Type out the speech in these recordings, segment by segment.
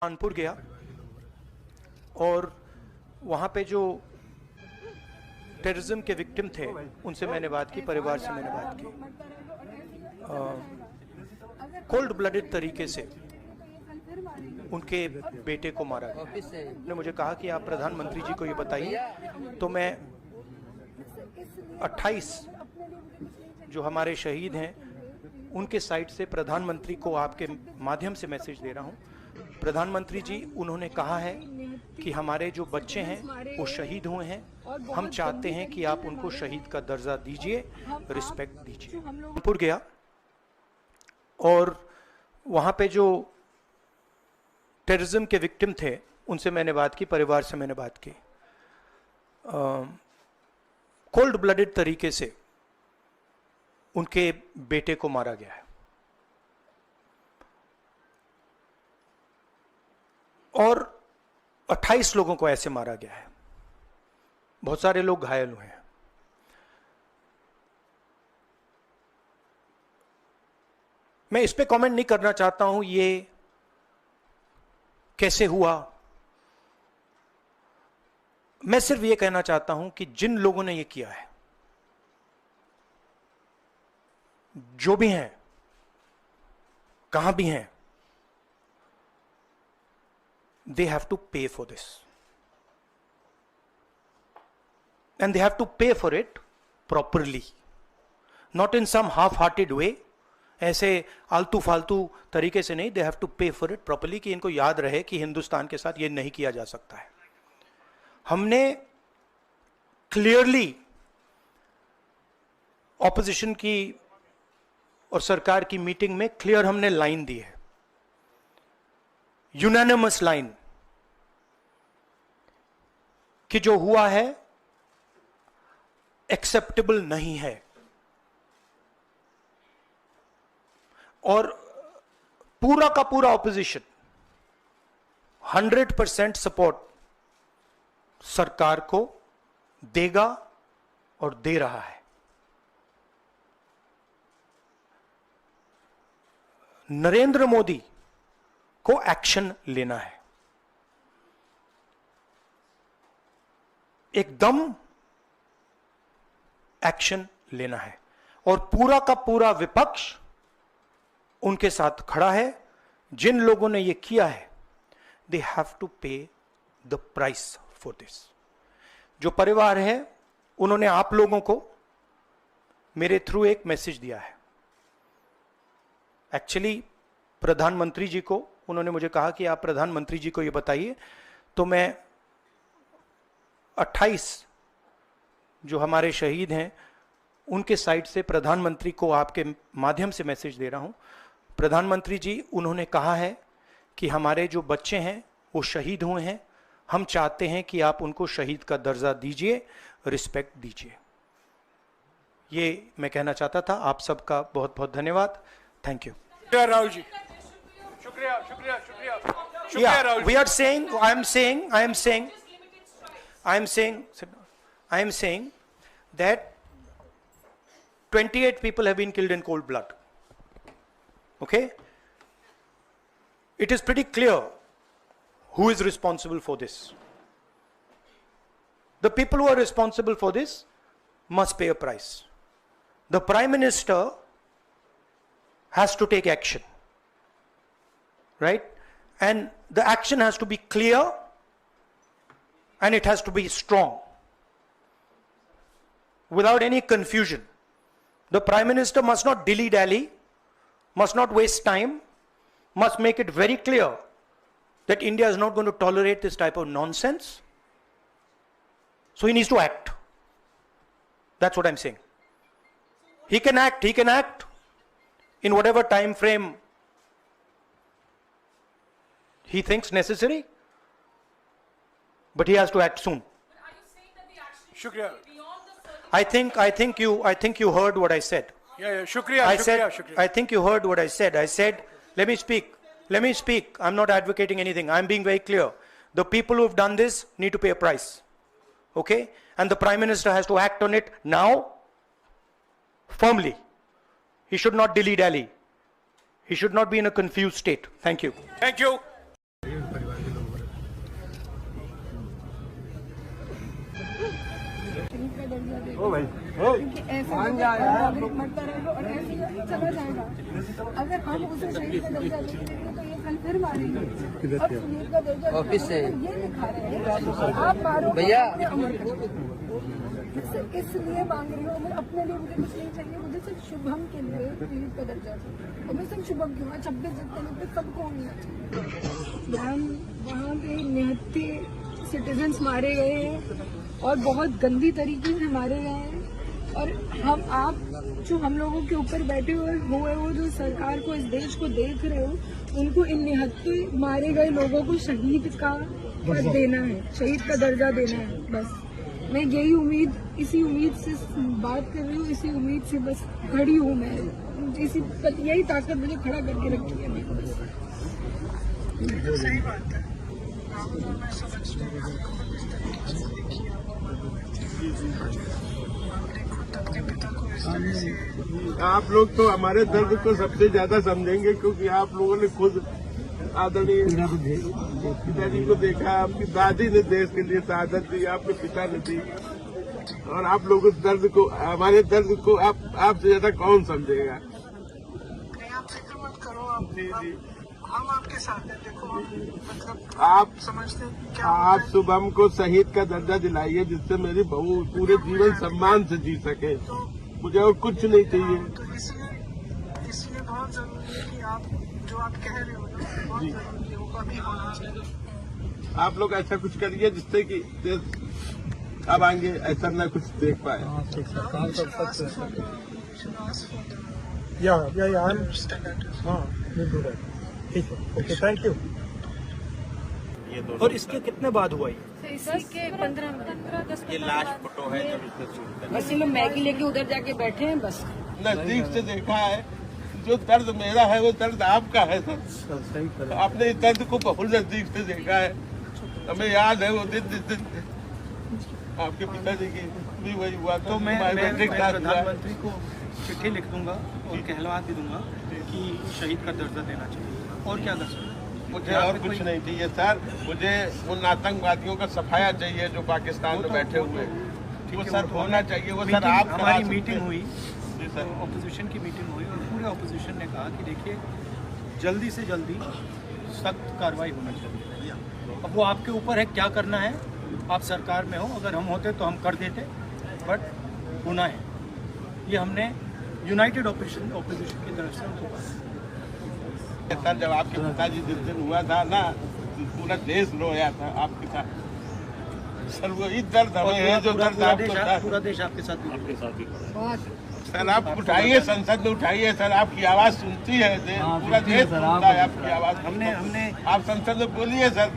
कानपुर गया और वहाँ पे जो टेररिज्म के विक्टिम थे उनसे मैंने बात की, परिवार से मैंने बात की। कोल्ड ब्लडेड तरीके से उनके बेटे को मारा गया। उन्होंने मुझे कहा कि आप प्रधानमंत्री जी को ये बताइए, तो मैं 28 जो हमारे शहीद हैं उनके साइड से प्रधानमंत्री को आपके माध्यम से मैसेज दे रहा हूं। प्रधानमंत्री जी, उन्होंने कहा है कि हमारे जो बच्चे हैं वो शहीद हुए हैं, हम चाहते हैं कि आप उनको शहीद का दर्जा दीजिए, रिस्पेक्ट दीजिए। कानपुर गया और वहाँ पे जो टेररिज्म के विक्टिम थे उनसे मैंने बात की, परिवार से मैंने बात की। कोल्ड ब्लडेड तरीके से उनके बेटे को मारा गया है और 28 लोगों को ऐसे मारा गया है, बहुत सारे लोग घायल हुए हैं। मैं इस पे कमेंट नहीं करना चाहता हूं ये कैसे हुआ। मैं सिर्फ ये कहना चाहता हूं कि जिन लोगों ने ये किया है, जो भी हैं, कहां भी हैं, they have to pay for this and they have to pay for it properly, not in some half-hearted way, ऐसे आलतू फालतू तरीके से नहीं। they have to pay for it properly, कि इनको याद रहे कि हिंदुस्तान के साथ ये नहीं किया जा सकता है। हमने क्लियरली ऑपोजिशन की और सरकार की मीटिंग में क्लियर हमने लाइन दी है, यूनानिमस लाइन, कि जो हुआ है एक्सेप्टेबल नहीं है। और पूरा का पूरा ऑपोजिशन 100% सपोर्ट सरकार को देगा और दे रहा है। नरेंद्र मोदी को एक्शन लेना है, एकदम एक्शन लेना है, और पूरा का पूरा विपक्ष उनके साथ खड़ा है। जिन लोगों ने ये किया है, दे हैव टू पे द प्राइस फॉर दिस। जो परिवार है उन्होंने आप लोगों को मेरे थ्रू एक मैसेज दिया है। एक्चुअली प्रधानमंत्री जी को उन्होंने मुझे कहा कि आप प्रधानमंत्री जी को ये बताइए, तो मैं 28 जो हमारे शहीद हैं उनके साइड से प्रधानमंत्री को आपके माध्यम से मैसेज दे रहा हूं। प्रधानमंत्री जी, उन्होंने कहा है कि हमारे जो बच्चे हैं वो शहीद हुए हैं, हम चाहते हैं कि आप उनको शहीद का दर्जा दीजिए, रिस्पेक्ट दीजिए। ये मैं कहना चाहता था। आप सबका बहुत बहुत धन्यवाद। Thank you. राहुल जी, शुक्रिया शुक्रिया शुक्रिया शुक्रिया Rahul ji. We are saying, I am saying that 28 people have been killed in cold blood. Okay? It is pretty clear who is responsible for this. The people who are responsible for this must pay a price. The Prime Minister has to take action, right? And the action has to be clear and it has to be strong, without any confusion. The Prime Minister must not dilly-dally, must not waste time, must make it very clear that India is not going to tolerate this type of nonsense. So he needs to act. That's what I'm saying. He can act in whatever time frame he thinks necessary, but he has to act soon. शुक्रिया। I think you heard what I said. या शुक्रिया I शुक्रिया said, शुक्रिया। I think you heard what I said. I said, let me speak. I'm not advocating anything. I'm being very clear. The people who've done this need to pay a price. Okay? And the Prime Minister has to act on it now, firmly. He should not dilly-dally. He should not be in a confused state. Thank you. Thank you. नागरिक मरता रहेगा और ऐसे ही चला जाएगा। अगर हम उसे शहीद का दर्जा नहीं देंगे तो ये कल फिर मारेंगे। अब शहीद का दर्जा ऑफिस से ये दिखा रहे हैं आप मारो भैया। इसलिए मांग रही हूँ। मैं अपने लिए मुझे कुछ नहीं चाहिए, मुझे सिर्फ शुभम के लिए शहीद का दर्जा चाहिए। और मैं सिर्फ शुभम क्यों 26 जनवरी पे सबको होना चाहिए। वहाँ पे 69 सिटीजन्स मारे गए हैं और बहुत गंदी तरीके से मारे गए हैं। और आप जो हम लोगों के ऊपर बैठे हुए हो जो सरकार को, इस देश को देख रहे हो, उनको इन 69 मारे गए लोगों को शहीद का पद देना है, शहीद का दर्जा देना है। बस मैं यही उम्मीद, इसी उम्मीद से बात कर रही हूँ, इसी उम्मीद से बस खड़ी हूँ मैं। यही ताकत मुझे खड़ा करके रखी है मेरे को बस। सही बात है। आप लोग तो हमारे दर्द को सबसे ज्यादा समझेंगे, क्योंकि आप लोगों ने खुद आदरणीय पिताजी को देखा, आपकी दादी ने देश के लिए शहादत दी, आपके पिता ने दी, और आप लोग उस दर्द को, हमारे दर्द को आपसे ज्यादा कौन समझेगा। आप फिक्र मत करो, हम आपके साथ हैं। देखो मतलब आप समझते हैं क्या आप शुभम को शहीद का दर्जा दिलाइए, जिससे मेरी बहू पूरे जीवन सम्मान से जी सके। मुझे और कुछ नहीं चाहिए। तो इसलिए बहुत जरूरी है कि आप जो आप कह रहे हो ना, बहुत जरूरी है, वो अभी होना चाहिए। आप लोग ऐसा कुछ करिए जिससे कि देश अब आएंगे ऐसा न कुछ देख पाए। Okay, thank you. और इसके कितने बाद हुआ ये? इसके 15 ये लास्ट फोटो है जब इसने शूट किया। बस ये लोग मैगी लेके उधर जाके बैठे हैं बस। नजदीक से देखा है, जो दर्द मेरा है वो दर्द आपका है सर। आपने इस दर्द को बहुत नजदीक से देखा है। हमें याद है वो दिन जिस दिन आपके पिताजी की भी वही हुआ। तो मैं प्रधानमंत्री को चिट्ठी लिख दूंगा और कहलवा भी दूंगा कि शहीद का दर्जा देना चाहिए। और क्या कर सकते? मुझे और कुछ नहीं चाहिए सर। मुझे उन आतंकवादियों का सफाया चाहिए जो पाकिस्तान में बैठे हुए, वो सर होना चाहिए। वो सर आप हमारी मीटिंग हुई, जी सर, ऑपोजिशन की मीटिंग हुई और पूरे ऑपोजिशन ने कहा कि देखिए जल्दी से जल्दी सख्त कार्रवाई होना चाहिए। अब वो आपके ऊपर है क्या करना है। आप सरकार में हो, अगर हम होते तो हम कर देते, बट होना है। ये हमने यूनाइटेड ऑपोजिशन की तरफ से हमको कहा। सर जब आपके पिताजी जिस दिन हुआ था ना, पूरा देश रोया था आपके साथ। सर वही दर्द हमें है जो दर्द पूरा देश आपके साथ ही सर आप उठाइए, संसद में उठाइए सर, आपकी आवाज सुनती है पूरा देश सुनता है आपकी आवाज। हमने आप संसद में बोलिए सर।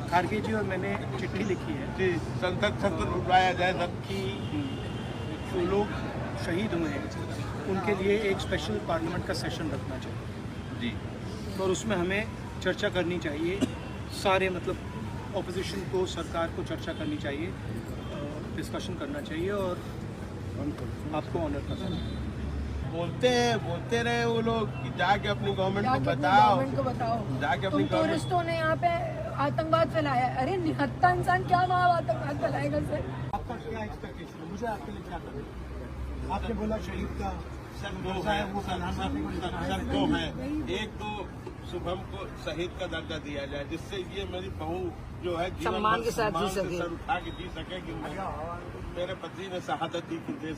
खारगे जी और मैंने चिट्ठी लिखी है जी, संसद सत्र उठाया जाए सर। कि जो लोग शहीद हुए हैं उनके लिए एक स्पेशल पार्लियामेंट का सेशन रखना चाहिए जी, और उसमें हमें चर्चा करनी चाहिए। सारे मतलब ऑपोजिशन को, सरकार को चर्चा करनी चाहिए, डिस्कशन करना चाहिए और आपको ऑनर करना चाहिए। बोलते रहे वो लोग कि जाके अपनी गवर्नमेंट को बताओ, जाके अपनी तुम टूरिस्टों ने यहाँ पे आतंकवाद फैलाया। अरे निहत्ता इंसान क्या वहाँ आतंकवाद फैलाएगा सर? आपका क्या एक्सपेक्टेशन है? मुझे आपके लिए क्या करना है? आपने बोला शहीद का सर दो है, सर दो है। एक तो शुभम को शहीद का दर्जा दिया जाए, जिससे ये मेरी बहू जो है सम्मान के साथ जी सके, सर उठा के जी सके कि मेरे पति ने शहादत दी देश के